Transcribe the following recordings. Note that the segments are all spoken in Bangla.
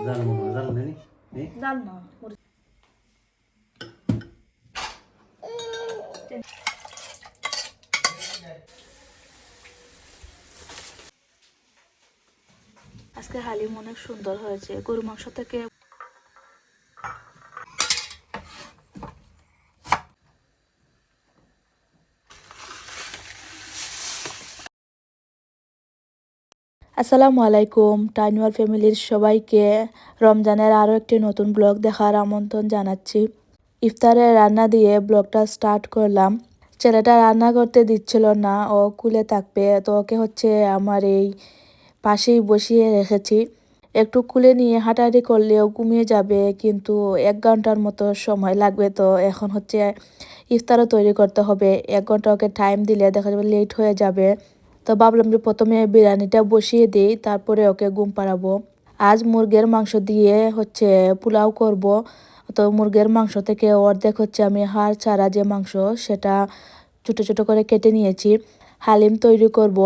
জাল মনে জাল নেই ডাল না আজকে হালিম অনেক সুন্দর হয়েছে গরু মাংস থেকে। আসসালামু আলাইকুম, টাইনুয়ার ফ্যামিলির সবাইকে রমজানের আরও একটি নতুন ব্লগ দেখার আমন্ত্রণ জানাচ্ছি। ইফতারে রান্না দিয়ে ব্লগটা স্টার্ট করলাম। ছেলেটা রান্না করতে দিচ্ছিল না, ও কুলে থাকবে, তো ওকে হচ্ছে আমার এই পাশেই বসিয়ে রেখেছি। একটু কুলে নিয়ে হাঁটাহাঁটি করলেও ঘুমিয়ে যাবে, কিন্তু 1 ঘন্টার মতো সময় লাগবে। তো এখন হচ্ছে ইফতারও তৈরি করতে হবে, 1 ঘন্টা ওকে টাইম দিলে দেখা যাবে লেট হয়ে যাবে। তো ভাবলাম যে প্রথমে বিরিয়ানিটা বসিয়ে দিই, তারপরে ওকে ঘুম পাড়াবো। আজ মুরগির মাংস দিয়ে হচ্ছে পোলাও করব। তো মুরগির মাংস থেকে অর্ধেক হচ্ছে আমি হাড় ছাড়া যে মাংস সেটা ছোটো ছোটো করে কেটে নিয়েছি। হালিম তৈরি করব।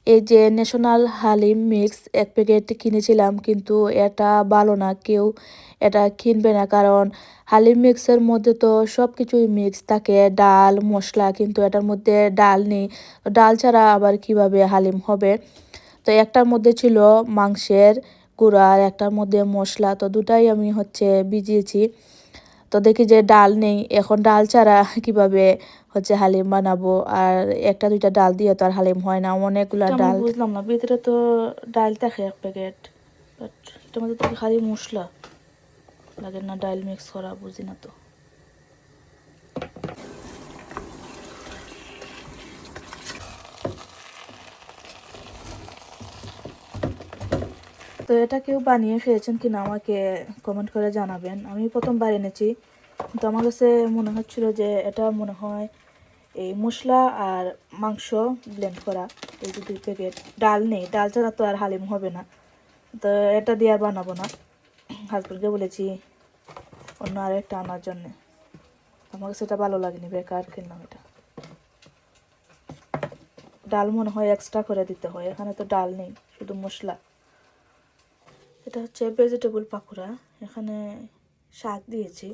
এই যে ন্যাশনাল হালিম মিক্স 1 প্যাকেট কিনেছিলাম, কিন্তু এটা ভালো না, কেউ এটা কিনবে না, কারণ হালিম মিক্সের মধ্যে তো সব কিছুই মিক্স থাকে, ডাল মশলা, কিন্তু এটার মধ্যে ডাল নেই। ডাল ছাড়া আবার কিভাবে হালিম হবে। তো একটার মধ্যে ছিল মাংসের গুঁড়া আর একটার মধ্যে মশলা, তো দুটাই আমি হচ্ছে ভিজিয়েছি। তো দেখি যে ডাল নেই, এখন ডাল ছাড়া কিভাবে হচ্ছে হালিম বানাবো। আর একটা দুইটা ডাল দিয়ে তো আর হালিম হয় না, অনেকগুলা ডাল। বুঝলাম না, ভিতরে তো ডাল থাকে 1 প্যাকেট, বাট এটার মধ্যে তো খালি মশলা লাগে না, ডাল মিক্স করা, বুঝি না তো। তো এটা কেউ বানিয়ে খেয়েছেন কিনা আমাকে কমেন্ট করে জানাবেন। আমি প্রথমবার এনেছি, তো আমার কাছে মনে হচ্ছিল যে এটা মনে হয় এই মশলা আর মাংস ব্লেন্ড করা। এই যে 2 প্যাকেট ডাল নেই, ডাল ছাড়া তো আর হালিম হবে না, তো এটা দিয়ে আর বানাবো না। হাজব্যান্ডকে বলেছি অন্য আরেকটা আনার জন্যে, আমার কাছে এটা ভালো লাগেনি, বেকার কিনলাম এটা। ডাল মনে হয় এক্সট্রা করে দিতে হয়, এখানে তো ডাল নেই, শুধু মশলা। এটা হচ্ছে ভেজিটেবল পাকোড়া, এখানে শাক দিয়েছি,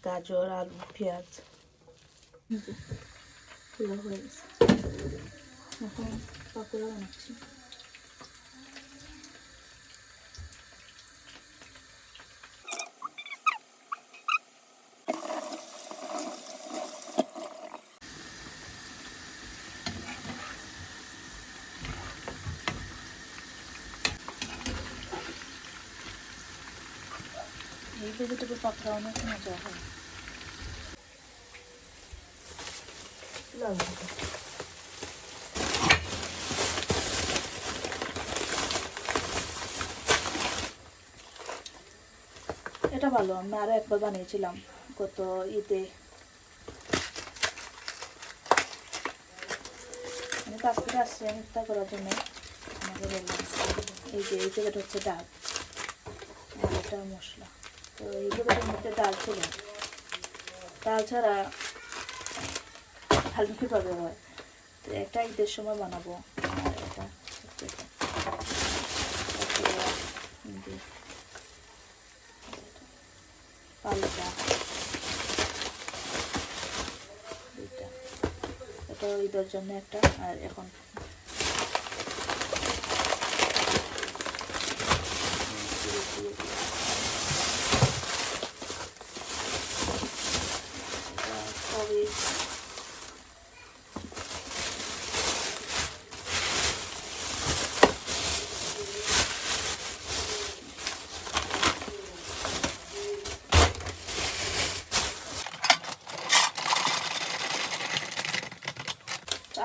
গাজর আলু পেঁয়াজ। হয়ে গেছে, এখন পাকোড়া বানাচ্ছি। এই ভেজিটেবল পাকোড়া অনেক মজা হয়। এটা ভালো, আমি আরো একবার বানিয়েছিলাম গত ঈদে। আমি কাজ করে আসছি ইফতার করার জন্য, আমাকে বললাম এই যে এই প্যাকেট হচ্ছে ডাল আর এটা মশলা। তো এই প্যাকেটের মধ্যে ডাল ছিল, ডাল ছাড়া হালকা কীভাবে হয়। তো একটা ঈদের সময় বানাবো, আর এটা পালটা দুইটা, এটা ঈদের জন্য একটা। আর এখন সবই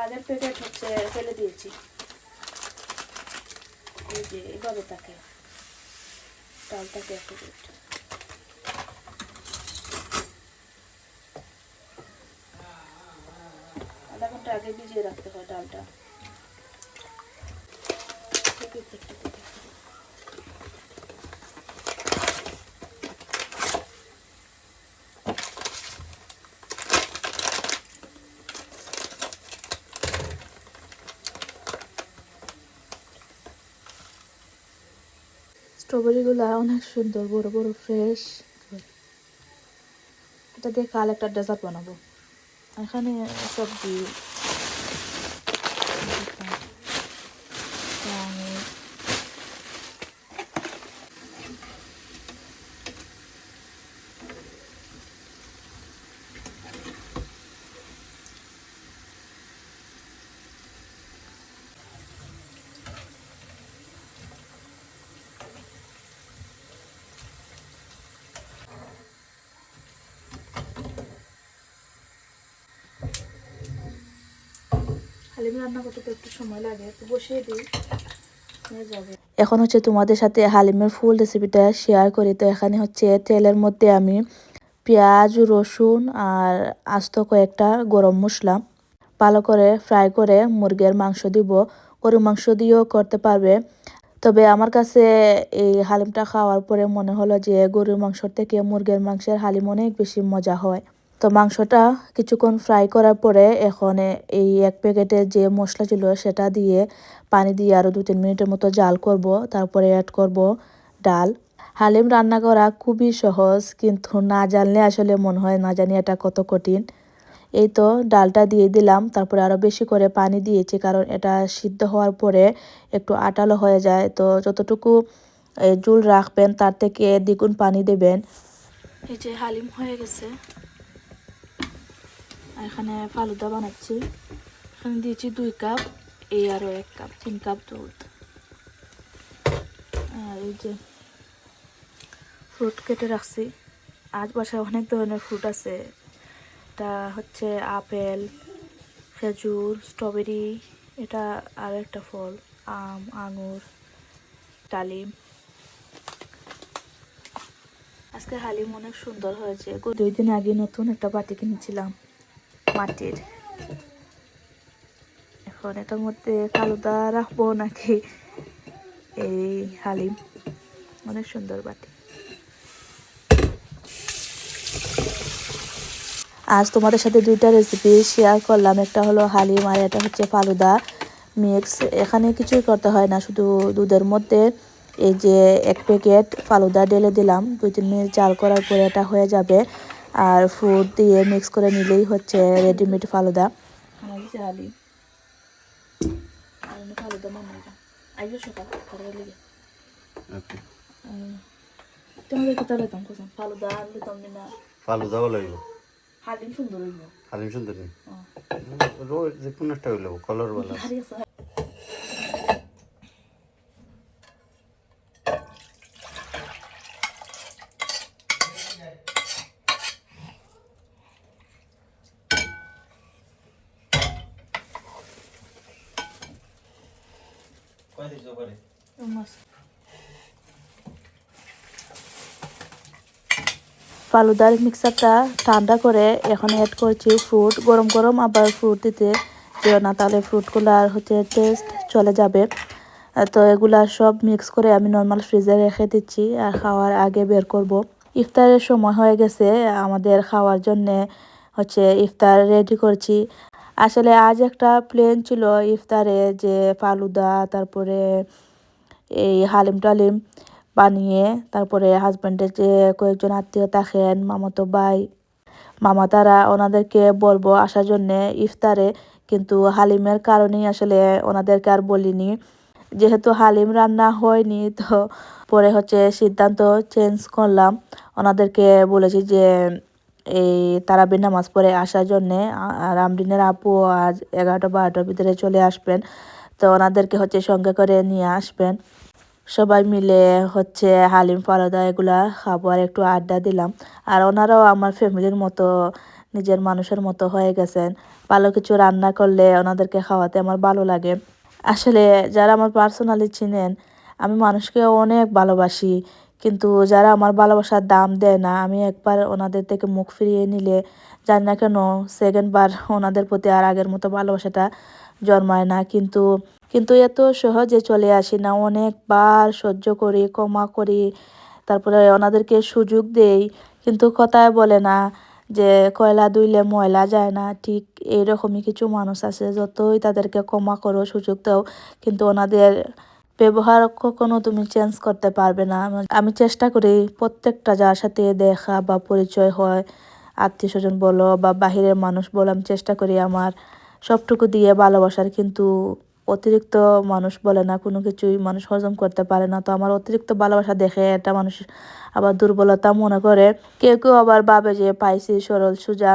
আগের প্যাকেট হচ্ছে ফেলে দিয়েছি। এই যে এভাবে থাকে, ডালটাকে 1 প্যাকেট আধা ঘন্টা আগে ভিজিয়ে রাখতে হয় ডালটা। স্ট্রবেরিগুলা অনেক সুন্দর, বড় বড় ফ্রেশ। এটা দিয়ে কাল একটা ডেজার্ট বানাবো। এখানে সবজি, হালিম রান্না করতে তো একটু সময় লাগে, একটু বসিয়ে দিই, হয়ে যাবে। এখন হচ্ছে তোমাদের সাথে হালিমের ফুল রেসিপিটা শেয়ার করি। তো এখানে হচ্ছে তেলের মধ্যে আমি পেঁয়াজ, রসুন আর আস্ত কয়েকটা গরম মশলা ভালো করে ফ্রাই করে মুরগির মাংস দিব। গরুর মাংস দিয়েও করতে পারবে, তবে আমার কাছে এই হালিমটা খাওয়ার পরে মনে হলো যে গরুর মাংসর থেকে মুরগির মাংসের হালিম অনেক বেশি মজা হয়। তো মাংসটা কিছুক্ষণ ফ্রাই করার পরে এখন এই এক প্যাকেটে যে মশলা ছিল সেটা দিয়ে পানি দিয়ে আরও 2-3 মিনিটের মতো জাল করব। তারপরে অ্যাড করব ডাল। হালিম রান্না করা খুবই সহজ, কিন্তু না জানলে আসলে মনে হয় না জানি এটা কত কঠিন। এই তো ডালটা দিয়ে দিলাম, তারপরে আরও বেশি করে পানি দিয়েছি, কারণ এটা সিদ্ধ হওয়ার পরে একটু আটালো হয়ে যায়। তো যতটুকু ঝোল রাখবেন তার থেকে দ্বিগুণ পানি দেবেন। এই যে হালিম হয়ে গেছে। এখানে ফালুদা বানাচ্ছি। এখানে দিয়েছি 2 কাপ, এই আরও 1 কাপ, 3 কাপ দুধ। আর এই যে ফ্রুট কেটে রাখছি। আজ বাসায় অনেক ধরনের ফ্রুট আছে। এটা হচ্ছে আপেল, খেজুর, স্ট্রবেরি, এটা আর একটা ফল, আম, আঙুর, ডালিম। আজকে হালিম অনেক সুন্দর হয়েছে। 2 দিন আগে নতুন একটা বাটি কিনেছিলাম মাটির। এখন এটার মধ্যে ফালুদা রাখবো নাকি এই হালিম। অনেক সুন্দর বাটি। আজ তোমাদের সাথে 2টা রেসিপি শেয়ার করলাম। একটা হলো হালিম আর এটা হচ্ছে ফালুদা মিক্স। এখানে কিছুই করতে হয় না, শুধু দুধের মধ্যে এই যে 1 প্যাকেট ফালুদা ঢেলে দিলাম। 2-3 মিনিট জাল করার পরে এটা হয়ে যাবে। আর ফ্রুট দিয়ে মিক্স করে নিলেই হচ্ছে রেডিমেড ফালুদা। হালিম ফালুদা বানাইলাম আইও সকাল করে লেগে। ওকে তোমাদের কথা লইতাম কোথাও ফালুদা লইতাম না। ফালুদাও লাগবে, হালিম সুন্দর হইব। হালিম সুন্দর রোজ যে কোনো একটা হইলো কালার বালা। কয় দিছো করে ফালুদার মিক্সারটা ঠান্ডা করে এখন অ্যাড করছি ফ্রুট। গরম গরম আবার ফ্রুট দিতে যেও না, তাহলে ফ্রুটগুলো আর হচ্ছে টেস্ট চলে যাবে। তো এগুলা সব মিক্স করে আমি নর্মাল ফ্রিজে রেখে দিচ্ছি আর খাওয়ার আগে বের করব। ইফতারের সময় হয়ে গেছে, আমাদের খাওয়ার জন্যে হচ্ছে ইফতার রেডি করছি। আসলে আজ একটা প্ল্যান ছিল ইফতারে, যে ফালুদা তারপরে এই হালিম টালিম বানিয়ে তারপরে হাজব্যান্ডের যে কয়েকজন আত্মীয় থাকেন, মামাতো ভাই মামা, তারা ওনাদেরকে বলবো আসার জন্যে ইফতারে, কিন্তু হালিমের কারণেই আসলে ওনাদেরকে আর বলিনি। যেহেতু হালিম রান্না হয়নি, তো পরে হচ্ছে সিদ্ধান্ত চেঞ্জ করলাম। ওনাদেরকে বলেছি যে এই তারাবির নামাজ পড়ে আসার জন্যে, আর আমরিনের আপু আজ 11টা-12টার ভিতরে চলে আসবেন। তো ওনাদেরকে হচ্ছে সঙ্গে করে নিয়ে আসবেন। সবাই মিলে হচ্ছে হালিম ফালুদা এগুলা খাবো আর একটু আড্ডা দিলাম। আর ওনারাও আমার ফ্যামিলির মতো, নিজের মানুষের মতো হয়ে গেছেন। ভালো কিছু রান্না করলে ওনাদেরকে খাওয়াতে আমার ভালো লাগে। আসলে যারা আমার পার্সোনালি চিনেন, আমি মানুষকে অনেক ভালোবাসি, কিন্তু যারা আমার ভালোবাসার দাম দেয় না, আমি একবার ওনাদের থেকে মুখ ফিরিয়ে নিলে জানি না কেন সেকেন্ড বার ওনাদের প্রতি আর আগের মতো ভালোবাসাটা জন্মায় না। কিন্তু কিন্তু এত সহজে চলে আসি না, অনেকবার সহ্য করি, ক্ষমা করি, তারপরে ওনাদেরকে সুযোগ দেই, কিন্তু কথায় বলে না যে কয়লা ধুইলে ময়লা যায় না, ঠিক এইরকমই কিছু মানুষ আছে। যতই তাদেরকে ক্ষমা করো, সুযোগ দাও, কিন্তু ওনাদের ব্যবহার কখনো তুমি চেঞ্জ করতে পারবে না। আমি চেষ্টা করি প্রত্যেকটা যার সাথে দেখা বা পরিচয় হয়, আত্মীয় স্বজন বলো বা বাহিরের মানুষ বলো, আমি চেষ্টা করি আমার সবটুকু দিয়ে ভালোবাসার। কিন্তু অতিরিক্ত মানুষ বলে না কোনো কিছুই মানুষ হজম করতে পারে না। তো আমার অতিরিক্ত ভালোবাসা দেখে এটা মানুষ আবার দুর্বলতা মনে করে। কেউ কেউ আবার ভাবে যে পাইছি সরল সোজা,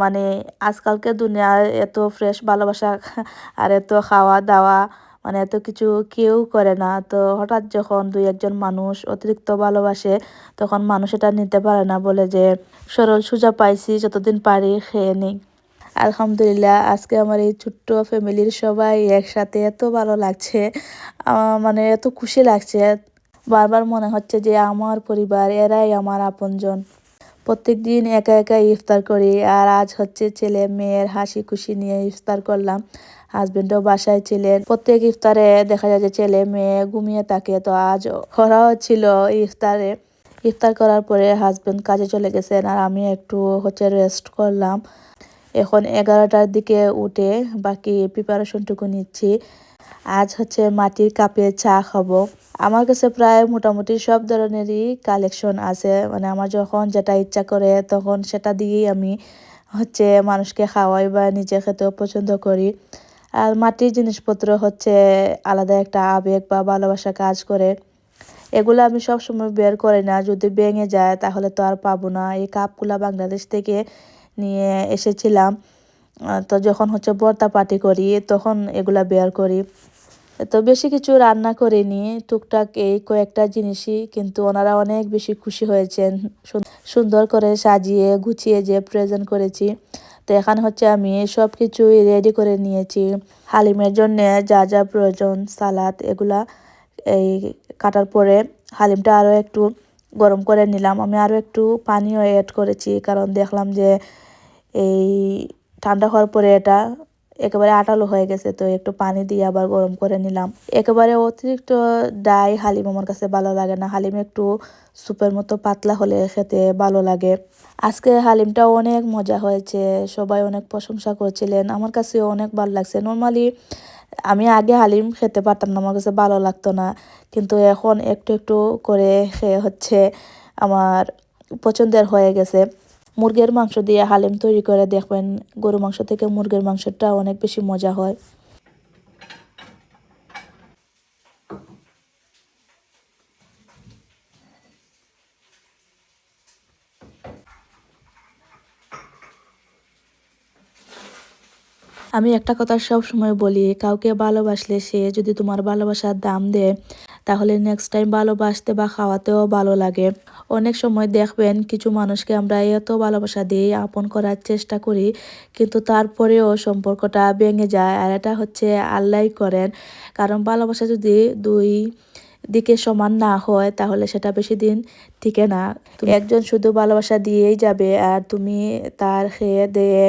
মানে আজকালকে দুনিয়ায় এত ফ্রেশ ভালোবাসা আর এত খাওয়া দাওয়া, মানে এত কিছু কেউ করে না। তো হঠাৎ যখন দুই একজন মানুষ অতিরিক্ত ভালোবাসে তখন মানুষ এটা নিতে পারে না, বলে যে সরল সোজা পাইছি যতদিন পারি খেয়ে নিই। আলহামদুলিল্লাহ, আজকে আমার এই ছোট্ট ফ্যামিলির সবাই একসাথে এত ভালো লাগছে, মানে এত খুশি লাগছে। বারবার মনে হচ্ছে যে আমার পরিবার, এরাই আমার আপনজন। প্রত্যেক দিন একা একা ইফতার করি, আর আজ হচ্ছে ছেলে মেয়ের হাসি খুশি নিয়ে ইফতার করলাম। হাজবেন্ডও বাসায় ছিলেন। প্রত্যেক ইফতারে দেখা যায় যে ছেলে মেয়ে ঘুমিয়ে থাকে, তো আজ ওরাও ছিল ইফতারে। ইফতার করার পরে হাজবেন্ড কাজে চলে গেছেন, আর আমি একটু হচ্ছে রেস্ট করলাম। এখন 11টার দিকে উঠে বাকি প্রিপারেশনটুকু নিচ্ছি। আজ হচ্ছে মাটির কাপে চা খাবো। আমার কাছে প্রায় মোটামুটি সব ধরনেরই কালেকশন আছে, মানে আমার যখন যেটা ইচ্ছা করে তখন সেটা দিয়েই আমি হচ্ছে মানুষকে খাওয়াই বা নিজে খেতেও পছন্দ করি। আর মাটির জিনিসপত্র হচ্ছে আলাদা একটা আবেগ বা ভালোবাসা কাজ করে। এগুলো আমি সব সময় বের করি না, যদি ভেঙে যায় তাহলে তো আর পাবো না। এই কাপগুলা বাংলাদেশ থেকে নিয়ে এসেছিলাম। তো যখন হচ্ছে ভর্তা পার্টি করি তখন এগুলা বের করি। তো বেশি কিছু রান্না করিনি, টুকটাক এই কয়েকটা জিনিসই, কিন্তু ওনারা অনেক বেশি খুশি হয়েছেন। সুন্দর করে সাজিয়ে গুছিয়ে যে প্রেজেন্ট করেছি। তো এখানে হচ্ছে আমি সব কিছুই রেডি করে নিয়েছি। হালিমের জন্য যা যা প্রয়োজন, সালাদ, এগুলা এই কাটার পরে হালিমটা আরও একটু গরম করে নিলাম। আমি আরও একটু পানিও অ্যাড করেছি, কারণ দেখলাম যে এই ঠান্ডা হওয়ার পরে এটা একেবারে আটালো হয়ে গেছে, তো একটু পানি দিয়ে আবার গরম করে নিলাম। একেবারে অতিরিক্ত ডাই হালিম আমার কাছে ভালো লাগে না। হালিম একটু স্যুপের মতো পাতলা হলে খেতে ভালো লাগে। আজকে হালিমটা অনেক মজা হয়েছে, সবাই অনেক প্রশংসা করছিলেন, আমার কাছেও অনেক ভালো লাগছে। নর্মালি আমি আগে হালিম খেতে পারতাম না, আমার কাছে ভালো লাগতো না, কিন্তু এখন একটু একটু করে খেয়ে হচ্ছে আমার পছন্দের হয়ে গেছে। মুরগির মাংস দিয়ে হালিম তৈরি করে দেখবেন, গরু মাংস থেকে মুরগির মাংসটা অনেক বেশি মজা হয়। আমি একটা কথা সব সময় বলি, কাউকে ভালোবাসলে সে যদি তোমার ভালোবাসার দাম দেয় তাহলে নেক্সট টাইম ভালোবাসতে বা খাওয়াতেও ভালো লাগে। অনেক সময় দেখবেন কিছু মানুষকে আমরা এত ভালোবাসা দিই, আপন করার চেষ্টা করি, কিন্তু তারপরেও সম্পর্কটা ভেঙে যায়। আর এটা হচ্ছে আল্লাহই করেন, কারণ ভালোবাসা যদি দুই দিকে সমান না হয় তাহলে সেটা বেশি দিন টিকে না। একজন শুধু ভালোবাসা দিয়েই যাবে আর তুমি তার খেয়ে দিয়ে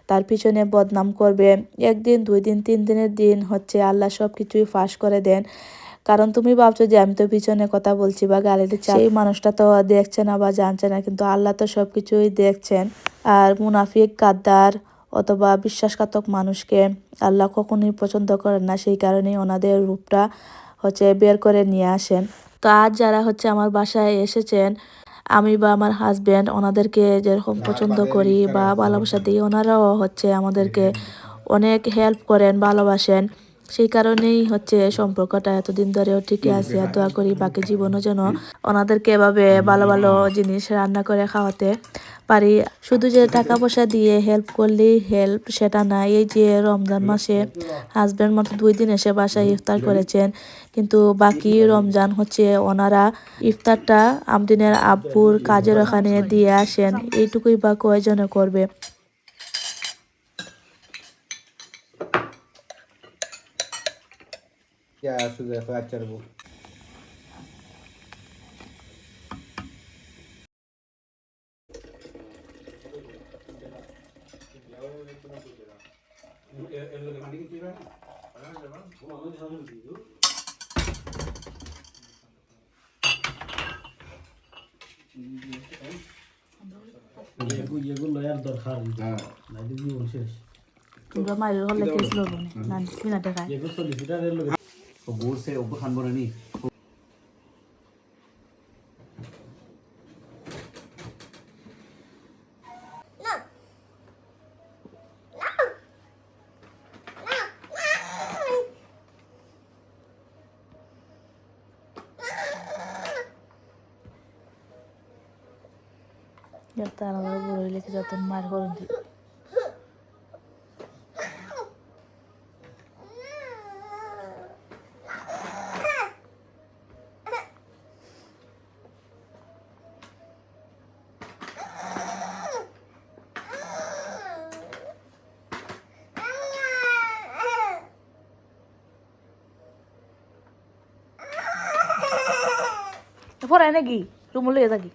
তার পিছনে বদনাম করবে। একদিন, 2 দিন, 3 দিনের দিন হচ্ছে আল্লাহ সব কিছুই ফাঁস করে দেন। কারণ তুমি ভাবছো যে আমি তো পিছনে কথা বলছি বা গালি দিচ্ছি, সেই মানুষটা তো দেখছে না বা জানছে না, কিন্তু আল্লাহ তো সব কিছুই দেখছেন। আর মুনাফিক, গাদ্দার অথবা বিশ্বাসঘাতক মানুষকে আল্লাহ কখনোই পছন্দ করেন না, সেই কারণেই ওনাদের রূপটা হচ্ছে বের করে নিয়ে আসেন। তো আজ যারা হচ্ছে আমার বাসায় এসেছেন, আমি বা আমার হাজব্যান্ড ওনাদেরকে যেরকম পছন্দ করি বা ভালোবাসা দিই, ওনারাও হচ্ছে আমাদেরকে অনেক হেল্প করেন, ভালোবাসেন। সেই কারণেই হচ্ছে সম্পর্কটা এতদিন ধরেও টিকে আছে। আর দোয়া করি বাকি জীবনও যেন ওনাদেরকে এভাবে ভালো ভালো জিনিস রান্না করে খাওয়াতে পারি। শুধু যে টাকা পয়সা দিয়ে হেল্প করলেই হেল্প সেটা না। এই যে রমজান মাসে হাজব্যান্ড মাত্র 2 দিন এসে বাসায় ইফতার করেছেন, কিন্তু বাকি রমজান হচ্ছে ওনারা ইফতারটা আমদিনের আব্বুর কাজের ওখানে দিয়ে আসেন। এইটুকুই বা কয়জনে করবে। क्या सुबह को अचार वो এগুলো আর দরকার না দিদি শেষ তোমরা মায়ের হলে কেস লড়বো না, তুই না দেখায়। এগুলো 40 লিটারের লোক ও বলছে ওকে খান বলে নি তারা বড় হইলে কি যত মার করুন পরে নাকি রুমে লইয়া থাকি